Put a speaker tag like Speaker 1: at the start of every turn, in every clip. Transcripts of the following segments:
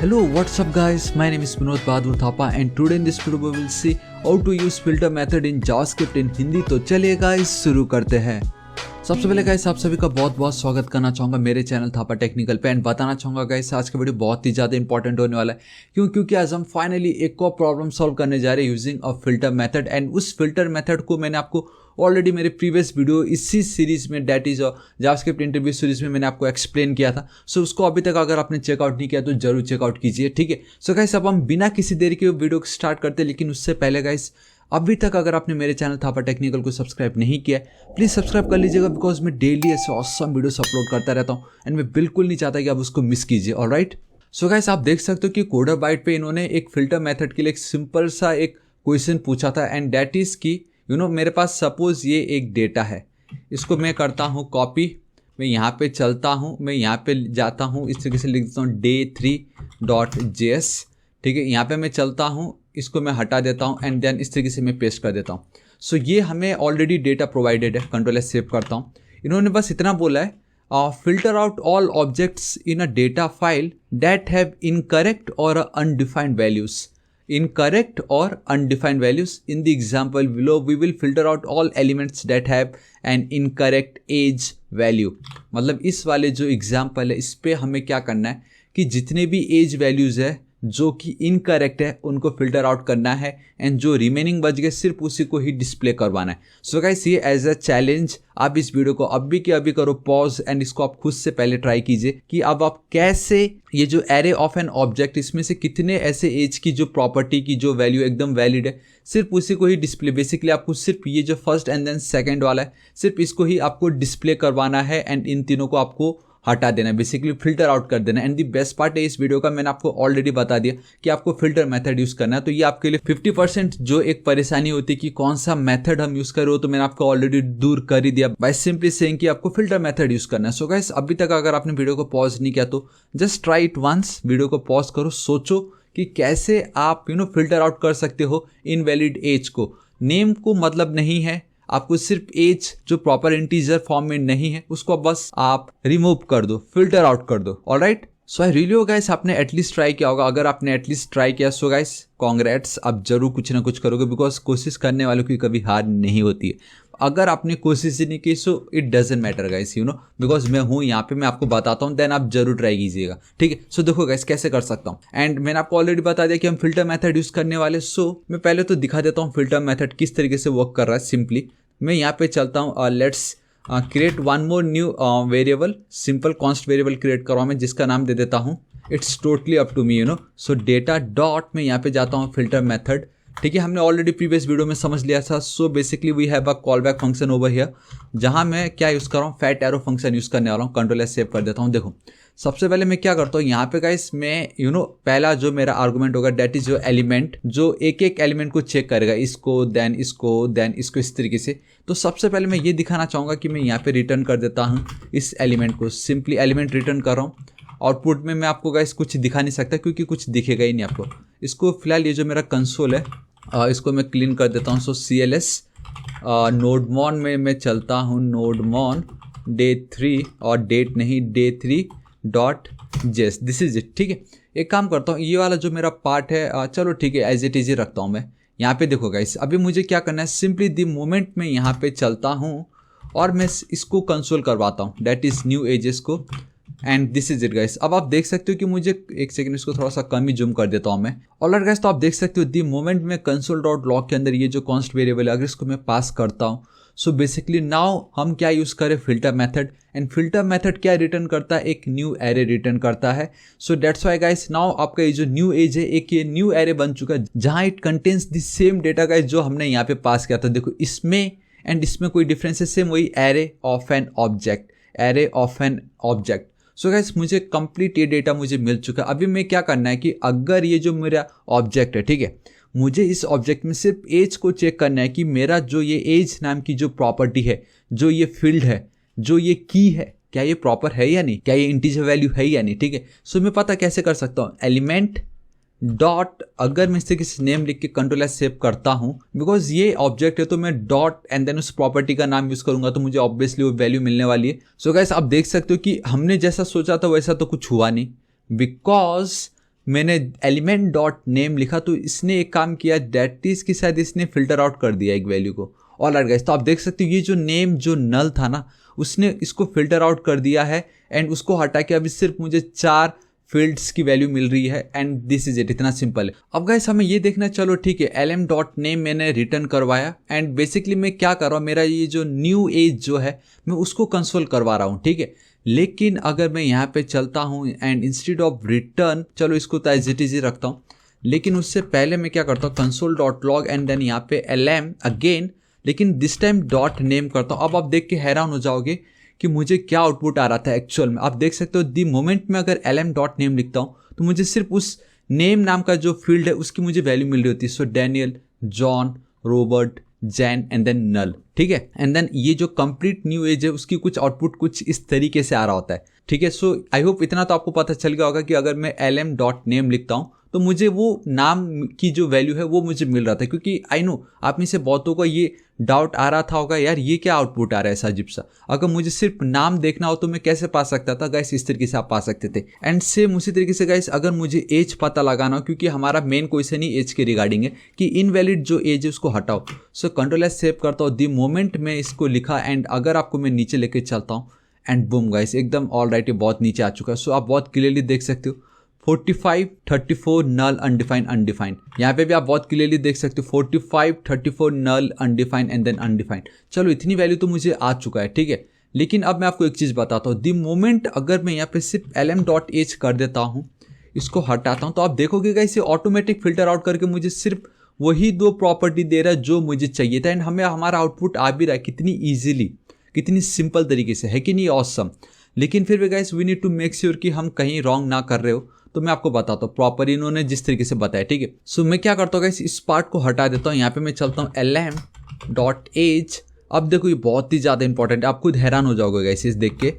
Speaker 1: Hello, what's up guys? My name is Vinod Bahadur Thapa and today in this video we will see how to use filter method in JavaScript in Hindi. तो चलिए guys शुरू करते हैं। सबसे पहले guys आप सभी का बहुत बहुत स्वागत करना चाहूँगा मेरे चैनल थापा टेक्निकल पे एंड बताना चाहूँगा गाइस आज का वीडियो बहुत ही ज़्यादा इंपॉर्टेंट होने वाला है। क्योंकि आज हम फाइनली एक और प्रॉब्लम सॉल्व करने जा रहे हैं using a filter method and उस फिल्टर मेथड को मैंने आपको ऑलरेडी मेरे प्रीवियस वीडियो इसी सीरीज में that is JavaScript interview series में मैंने आपको एक्सप्लेन किया था। सो उसको अभी तक अगर आपने चेकआउट नहीं किया तो जरूर चेकआउट कीजिए, ठीक है। सो गाइस अब हम बिना किसी देरी के वीडियो को स्टार्ट करते हैं, लेकिन उससे पहले गाइस अभी तक अगर आपने मेरे चैनल थापा टेक्निकल को सब्सक्राइब नहीं किया प्लीज़ सब्सक्राइब कर लीजिएगा, बिकॉज मैं डेली ऐसे ऑसम वीडियोस अपलोड करता रहता हूँ एंड मैं बिल्कुल नहीं चाहता कि आप उसको मिस कीजिए। ऑलराइट, सो गाइस आप देख सकते हो कि कोडर बाइट पे इन्होंने एक फिल्टर मेथड के लिए एक सिंपल सा एक क्वेश्चन पूछा था एंड दैट इज की मेरे पास सपोज ये एक डेटा है, इसको मैं करता हूँ कॉपी, मैं यहाँ पे चलता हूँ, मैं यहाँ पे जाता हूँ, इस तरीके से लिख देता हूँ day3.js, ठीक है। यहाँ पे मैं चलता हूँ, इसको मैं हटा देता हूँ एंड देन इस तरीके से मैं पेस्ट कर देता हूँ। सो ये हमें ऑलरेडी डेटा प्रोवाइडेड है। कंट्रोल एस सेव करता हूँ। इन्होंने बस इतना बोला है filter out all objects in a data file that have incorrect or undefined values. Incorrect or undefined values. In the example below, we will filter out all elements that have an incorrect age value. मतलब इस वाले जो example है इस पे हमें क्या करना है कि जितने भी एज वैल्यूज़ है जो कि इनकरेक्ट है उनको फिल्टर आउट करना है एंड जो रिमेनिंग बच गए सिर्फ उसी को ही डिस्प्ले करवाना है। सो गाइस ये एज अ चैलेंज आप इस वीडियो को अभी के अभी करो पॉज एंड इसको आप खुद से पहले ट्राई कीजिए कि अब आप कैसे ये जो एरे ऑफ एन ऑब्जेक्ट इसमें से कितने ऐसे एज की जो प्रॉपर्टी की जो वैल्यू एकदम वैलिड है सिर्फ उसी को ही डिस्प्ले, बेसिकली आपको सिर्फ ये जो फर्स्ट एंड देन सेकेंड वाला है सिर्फ इसको ही आपको डिस्प्ले करवाना है एंड इन तीनों को आपको हटा देना है, बेसिकली फिल्टर आउट कर देना है। एंड दी बेस्ट पार्ट है इस वीडियो का मैंने आपको ऑलरेडी बता दिया कि आपको फिल्टर मेथड यूज करना है। तो ये आपके लिए 50% जो एक परेशानी होती है कि कौन सा मेथड हम यूज कर रहे हो तो मैंने आपको ऑलरेडी दूर कर ही दिया बाय सिंपली सेइंग कि आपको फिल्टर मेथड यूज करना है। सो गाइस अभी तक अगर आपने वीडियो को पॉज नहीं किया तो just try it once, video को पॉज करो, सोचो कि कैसे आप फिल्टर आउट कर सकते हो इनवैलिड एज को। नेम को मतलब नहीं है, आपको सिर्फ एज जो प्रॉपर इंटीजर फॉर्म में नहीं है उसको बस आप रिमूव कर दो, फिल्टर आउट कर दो। Alright, so I really hope guys आपने एटलीस्ट ट्राई किया होगा। अगर आपने एटलीस्ट ट्राई किया सो गाइस कांग्रेट्स, आप जरूर कुछ ना कुछ करोगे बिकॉज कोशिश करने वालों की कभी हार नहीं होती है। अगर आपने कोशिश ही नहीं की so it doesn't matter guys, because मैं हूँ यहाँ पे, मैं आपको बताता हूँ, देन आप जरूर ट्राई कीजिएगा, ठीक है। सो देखो गाइस कैसे कर सकता हूँ एंड मैंने आपको ऑलरेडी बता दिया कि हम फिल्टर मेथड यूज करने वाले। सो मैं पहले तो दिखा देता हूँ फिल्टर मेथड किस तरीके से वर्क कर रहा है। सिंपली मैं यहाँ पे चलता हूँ, let's create one more new variable, simple const variable create करवाऊँ मैं जिसका नाम दे देता हूँ, it's totally up to me so data dot में यहाँ पे जाता हूँ फिल्टर मेथड, ठीक है। हमने ऑलरेडी प्रीवियस वीडियो में समझ लिया था। So basically we have a callback function over here जहाँ मैं क्या यूज़ कर रहा हूँ, फैट एरो फंक्शन यूज़ करने वाला हूँ। कंट्रोल एस सेव कर देता हूँ। देखो सबसे पहले मैं क्या करता हूँ यहाँ पे गाइस, मैं पहला जो मेरा आर्गुमेंट होगा डेट इज जो एलिमेंट जो एक एक एलिमेंट को चेक करेगा, इसको देन इसको देन इसको, इस तरीके से। तो सबसे पहले मैं ये दिखाना चाहूँगा कि मैं यहाँ पे रिटर्न कर देता हूँ इस एलिमेंट को, सिंपली एलिमेंट रिटर्न कर रहा हूँ। आउटपुट में मैं आपको गाइस कुछ दिखा नहीं सकता क्योंकि कुछ दिखेगा ही नहीं आपको। इसको फिलहाल ये जो मेरा कंसोल है इसको मैं क्लीन कर देता हूँ। सो CLS नोडमॉन में मैं चलता हूँ, नोडमॉन day3 और डेट नहीं day3.js, दिस इज इट, ठीक है। एक काम करता हूँ, ये वाला जो मेरा पार्ट है चलो ठीक है एज इट इज ही रखता हूँ मैं। यहाँ पे देखो गाइस अभी मुझे क्या करना है, सिंपली द मोमेंट में यहाँ पे चलता हूँ और मैं इसको कंसोल करवाता हूँ डेट इज न्यू एजेस को and this is it guys. अब आप देख सकते हो कि मुझे एक सेकंड इसको थोड़ा सा कम ही जूम कर देता हूँ मैं। ऑलराइट गाइस, तो आप देख सकते हो दी मोमेंट में कंसोल डॉट लॉग के अंदर ये जो कॉन्स्ट वेरिएबल है अगर इसको मैं पास करता हूँ सो बेसिकली नाउ हम क्या यूज़ करें, filter method. And filter method क्या रिटर्न करता है, एक न्यू एरे रिटर्न करता है। So that's why guys now आपका ये जो न्यू एज है एक ये न्यू एरे बन चुका है जहाँ it contains the same data guys जो हमने यहाँ पे पास किया था। देखो इसमें एंड इसमें कोई डिफरेंस है, सेम वही array of an object, array of an object. So guys मुझे कंप्लीट ये डेटा मुझे मिल चुका है। अभी मैं क्या करना है कि अगर ये जो मेरा ऑब्जेक्ट है, ठीक है, मुझे इस ऑब्जेक्ट में सिर्फ एज को चेक करना है कि मेरा जो ये एज नाम की जो प्रॉपर्टी है, जो ये फील्ड है, जो ये की है, क्या ये प्रॉपर है या नहीं, क्या ये इंटीजर वैल्यू है या नहीं, ठीक है। सो मैं पता कैसे कर सकता हूँ, एलिमेंट डॉट, अगर मैं इससे किसी नेम लिख के कंट्रोल एस सेव करता हूँ बिकॉज ये ऑब्जेक्ट है तो मैं डॉट एंड देन उस प्रॉपर्टी का नाम यूज करूंगा तो मुझे ऑब्वियसली वो वैल्यू मिलने वाली है। सो गाइस आप देख सकते हो कि हमने जैसा सोचा था वैसा तो कुछ हुआ नहीं बिकॉज मैंने एलिमेंट डॉट नेम लिखा तो इसने एक काम किया, दैट इज कि शायद इसने फिल्टर आउट कर दिया एक वैल्यू को। ऑलराइट गाइस, तो आप देख सकते हो ये जो नेम जो नल था ना, उसने इसको फिल्टर आउट कर दिया है एंड उसको हटा के अभी सिर्फ मुझे 4 फील्ड्स की वैल्यू मिल रही है एंड दिस इज इट। इतना सिंपल है। अब गाइस हमें ये देखना, चलो ठीक है, lm डॉट नेम मैंने रिटर्न करवाया एंड बेसिकली मैं क्या कर रहा हूँ, मेरा ये जो न्यू एज जो है मैं उसको कंसोल करवा रहा हूँ, ठीक है। लेकिन अगर मैं यहाँ पे चलता हूँ एंड इंस्टेड ऑफ रिटर्न, चलो इसको तो एज इट इज ही रखता हूँ, लेकिन उससे पहले मैं क्या करता हूँ, console dot log and then यहाँ पे lm अगेन, लेकिन दिस टाइम डॉट नेम करता हूँ। अब आप देख के हैरान हो जाओगे कि मुझे क्या आउटपुट आ रहा था एक्चुअल में। आप देख सकते हो दी मोमेंट में अगर lm डॉट नेम लिखता हूँ तो मुझे सिर्फ उस नेम नाम का जो फील्ड है उसकी मुझे वैल्यू मिल रही होती है। So Daniel, John, Robert, Jane and then null, ठीक है। एंड देन ये जो कंप्लीट न्यू एज है उसकी कुछ आउटपुट कुछ इस तरीके से आ रहा होता है, ठीक है। सो आई होप इतना तो आपको पता चल गया होगा कि अगर मैं lm डॉट नेम लिखता हूँ तो मुझे वो नाम की जो वैल्यू है वो मुझे मिल रहा था, क्योंकि आई नो आप में से बहुतों को ये डाउट आ रहा था होगा, यार ये क्या आउटपुट आ रहा है ऐसा अजीब सा। अगर मुझे सिर्फ नाम देखना हो तो मैं कैसे पा सकता था गाइस, इस तरीके से आप पा सकते थे। एंड सेम उसी तरीके से गाइस अगर मुझे एज पता लगाना हो, क्योंकि हमारा मेन क्वेश्चन ही एज के रिगार्डिंग है कि इनवैलिड जो एज है उसको हटाओ। सो कंट्रोल एस सेव करता हूँ, दी मोमेंट में इसको लिखा एंड अगर आपको मैं नीचे लेके चलता हूँ एंड बूम गाइस एकदम ऑलराइट, ये बहुत नीचे आ चुका है। सो आप बहुत क्लियरली देख सकते हो 45, 34 नल अनडिफाइंड अनडिफाइंड, यहाँ पे भी आप बहुत क्लियरली देख सकते हो 45, 34 नल अनडिफाइंड एंड देन अनडिफाइंड। चलो इतनी वैल्यू तो मुझे आ चुका है, ठीक है। लेकिन अब मैं आपको एक चीज़ बताता हूँ, दी मोमेंट अगर मैं यहाँ पे सिर्फ lm डॉट एज कर देता हूँ, इसको हटाता हूँ, तो आप देखोगे गाइस ये ऑटोमेटिक फिल्टर आउट करके मुझे सिर्फ वही 2 प्रॉपर्टी दे रहा है जो मुझे चाहिए था एंड हमें हमारा आउटपुट आ भी रहा है कितनी ईजिली, कितनी सिंपल तरीके से, है कि नहीं ऑसम। लेकिन फिर भी guys we need to make sure कि हम कहीं रॉन्ग ना कर रहे हो, तो मैं आपको बताता हूँ प्रॉपर इन्होंने जिस तरीके से बताया, ठीक है। सो मैं क्या करता हूँ गाइस, इस पार्ट को हटा देता हूँ, यहाँ पे मैं चलता हूँ lm डॉट एज। अब देखो ये बहुत ही ज़्यादा इंपॉर्टेंट है, आप खुद हैरान हो जाओगे गाइस इस देख के।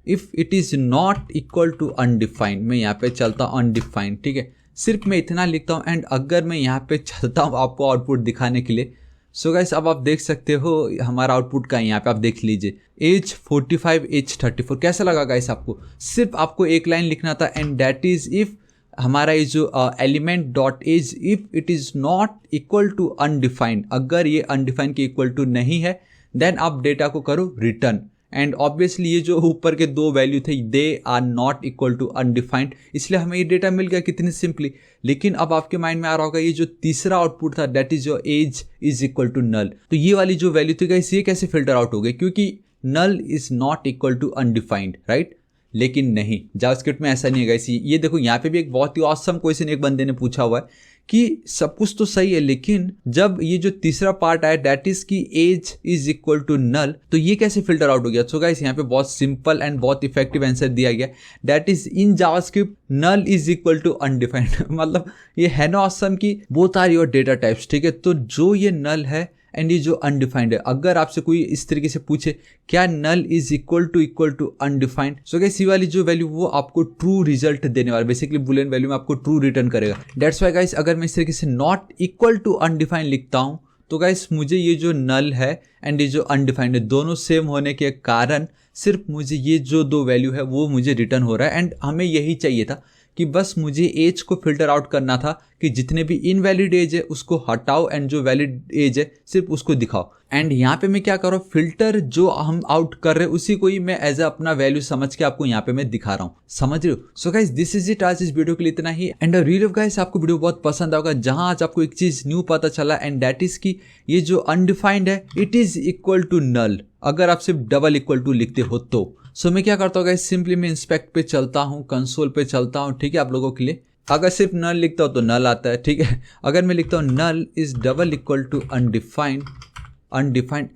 Speaker 1: If it is not equal to undefined, मैं यहाँ पे चलता हूँ अनडिफाइंड, ठीक है। सिर्फ मैं इतना लिखता हूँ एंड अगर मैं यहाँ पे चलता हूँ आपको आउटपुट दिखाने के लिए, सो गाइस अब आप देख सकते हो हमारा आउटपुट का, यहाँ पे आप देख लीजिए एज 45, एज 34। कैसा लगा गाइस आपको? सिर्फ आपको एक लाइन लिखना था एंड दैट इज इफ हमारा ये जो element dot age if it is not equal to undefined, अगर ये अनडिफाइंड के इक्वल टू नहीं है देन आप डेटा को करो रिटर्न। एंड ऑब्वियसली ये जो ऊपर के 2 वैल्यू थे they are not equal to undefined, इसलिए हमें ये डेटा मिल गया कितनी सिंपली। लेकिन अब आपके माइंड में आ रहा होगा ये जो तीसरा आउटपुट था that is your age is equal to null, तो ये वाली जो वैल्यू थी गाइस ये कैसे फिल्टर आउट हो गई, क्योंकि null is not equal to undefined, right. लेकिन नहीं, जावास्क्रिप्ट में ऐसा नहीं है गाइस। ये देखो यहाँ पे भी एक बहुत ही ऑसम क्वेश्चन एक बंदे ने पूछा हुआ है कि सब कुछ तो सही है, लेकिन जब ये जो तीसरा पार्ट आया दैट इज की age is equal to null, तो ये कैसे फिल्टर आउट हो गया। सो गाइस यहाँ पे बहुत सिंपल एंड बहुत इफेक्टिव आंसर दिया गया, that is in JavaScript null is equal to undefined. मतलब ये है ना ऑसम की both are your data types, ठीक है। तो जो ये नल है एंड ये जो अनडिफाइंड है, अगर आपसे कोई इस तरीके से पूछे क्या null is equal to undefined, so guys ये वाली जो वैल्यू वो आपको ट्रू रिजल्ट देने वाला, बेसिकली बुलियन वैल्यू में आपको ट्रू रिटर्न करेगा। दैट्स व्हाई गाइस अगर मैं इस तरीके से नॉट इक्वल टू अनडिफाइंड लिखता हूँ तो गाइस मुझे ये जो नल है एंड ये जो अनडिफाइंड है दोनों सेम होने के कारण सिर्फ मुझे ये जो 2 वैल्यू है वो मुझे रिटर्न हो रहा है। एंड हमें यही चाहिए था कि बस मुझे एज को फिल्टर आउट करना था कि जितने भी इनवैलिड एज है उसको हटाओ एंड जो वैलिड एज है सिर्फ उसको दिखाओ। एंड यहाँ पे मैं क्या कर रहा हूँ, फिल्टर जो हम आउट कर रहे हैं उसी को ही मैं एज अपना वैल्यू समझ के आपको यहाँ पे मैं दिखा रहा हूँ, समझ रहे हो। So guys this is it, आज इस वीडियो के लिए इतना ही। एंड रियली गाइस आपको वीडियो बहुत पसंद आएगा, जहाँ आज आपको एक चीज न्यू पता चला एंड दैट इज की ये जो अनडिफाइंड है it is equal to null, अगर आप सिर्फ डबल इक्वल टू लिखते हो तो। सो मैं क्या करता हूँ गाइस, सिंपली मैं इंस्पेक्ट पे चलता हूँ, कंसोल पे चलता हूँ, ठीक है। आप लोगों के लिए अगर सिर्फ नल लिखता हूँ तो नल आता है, ठीक है। अगर मैं लिखता हूँ null is double equal to undefined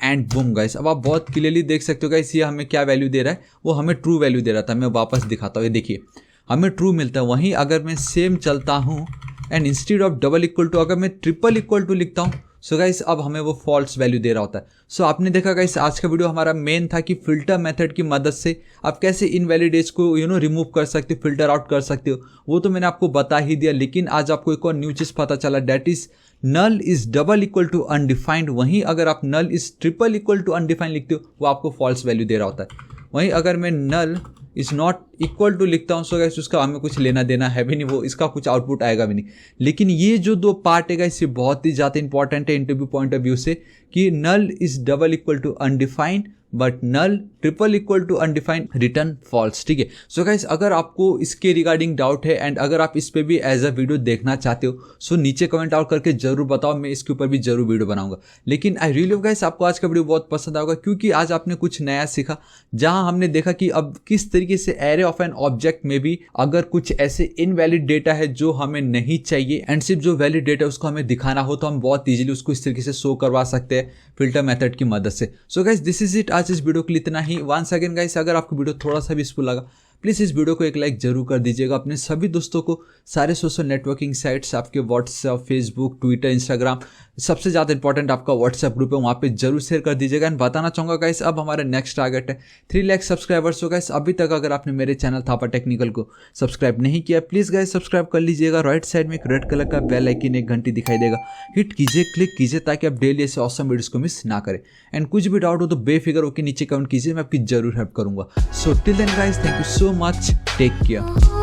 Speaker 1: and boom guys, अब आप बहुत क्लियरली देख सकते हो गाइस ये हमें क्या वैल्यू दे रहा है, वो हमें ट्रू वैल्यू दे रहा था। मैं वापस दिखाता हूँ, ये देखिए हमें ट्रू मिलता है। वहीं अगर मैं सेम चलता हूँ and instead of double equal to अगर मैं ट्रिपल इक्वल टू लिखता हूँ, सो गाइस अब हमें वो फॉल्स वैल्यू दे रहा होता है। सो आपने देखा गाइस आज का वीडियो हमारा मेन था कि फिल्टर मेथड की मदद से आप कैसे इनवैलिड एज को रिमूव कर सकते हो, फिल्टर आउट कर सकते हो, वो तो मैंने आपको बता ही दिया। लेकिन आज आपको एक और न्यू चीज़ पता चला, that is null is double equal to undefined. वहीं अगर आप null is triple equal to undefined लिखते हो वो आपको फॉल्स वैल्यू दे रहा होता है। वहीं अगर मैं नल इज़ नॉट इक्वल टू लिखता हूँ, सो गाइस उसका हमें कुछ लेना देना है भी नहीं, वो इसका कुछ आउटपुट आएगा भी नहीं। लेकिन ये जो दो पार्ट है गाइस, ये बहुत ही ज़्यादा इंपॉर्टेंट है इंटरव्यू पॉइंट ऑफ व्यू से, कि null is double equal to undefined but null triple equal to undefined return false. ठीक है, सो गाइस अगर आपको इसके रिगार्डिंग डाउट है एंड अगर आप इस पे भी एज अ वीडियो देखना चाहते हो, सो नीचे कमेंट आउट करके जरूर बताओ, मैं इसके ऊपर भी जरूर वीडियो बनाऊंगा। लेकिन आई रियली होप गाइस आपको आज का वीडियो बहुत पसंद आएगा, क्योंकि आज आपने कुछ नया सीखा, जहां हमने देखा कि अब किस तरीके से एरे ऑफ एन ऑब्जेक्ट में भी अगर कुछ ऐसे इनवैलिड डेटा है जो हमें नहीं चाहिए एंड सिर्फ जो वैलिड डेटा है उसको हमें दिखाना हो, तो हम बहुत ईजिली उसको इस तरीके से शो करवा सकते हैं फिल्टर मेथड की मदद से। So guys this is it, आज इस वीडियो के लिए इतना ही। वंस अगेन गाइस, अगर आपको वीडियो थोड़ा सा भी यूजफुल लगा, प्लीज़ इस वीडियो को एक लाइक जरूर कर दीजिएगा। अपने सभी दोस्तों को सारे सोशल नेटवर्किंग साइट्स, आपके व्हाट्सएप, फेसबुक, ट्विटर, इंस्टाग्राम, सबसे ज़्यादा इंपॉर्टेंट आपका व्हाट्सएप ग्रुप है, वहाँ पे जरूर शेयर कर दीजिएगा। एंड बताना चाहूँगा गाइस, अब हमारा नेक्स्ट टारगेट है 3 लाख सब्सक्राइबर्स। हो गाइस अभी तक अगर आपने मेरे चैनल थापा टेक्निकल को सब्सक्राइब नहीं किया, प्लीज़ गाइस सब्सक्राइब कर लीजिएगा। राइट साइड में एक रेड कलर का बेल आइकन, एक घंटी दिखाई देगा, हिट कीजिए, क्लिक कीजिए, ताकि आप डेली ऐसे ऑसम वीडियोस को मिस ना करें। एंड कुछ भी डाउट हो तो बेफिक्र होकर नीचे कमेंट कीजिए, मैं आपकी जरूर हेल्प करूँगा। So till then guys, thank you so much, take care.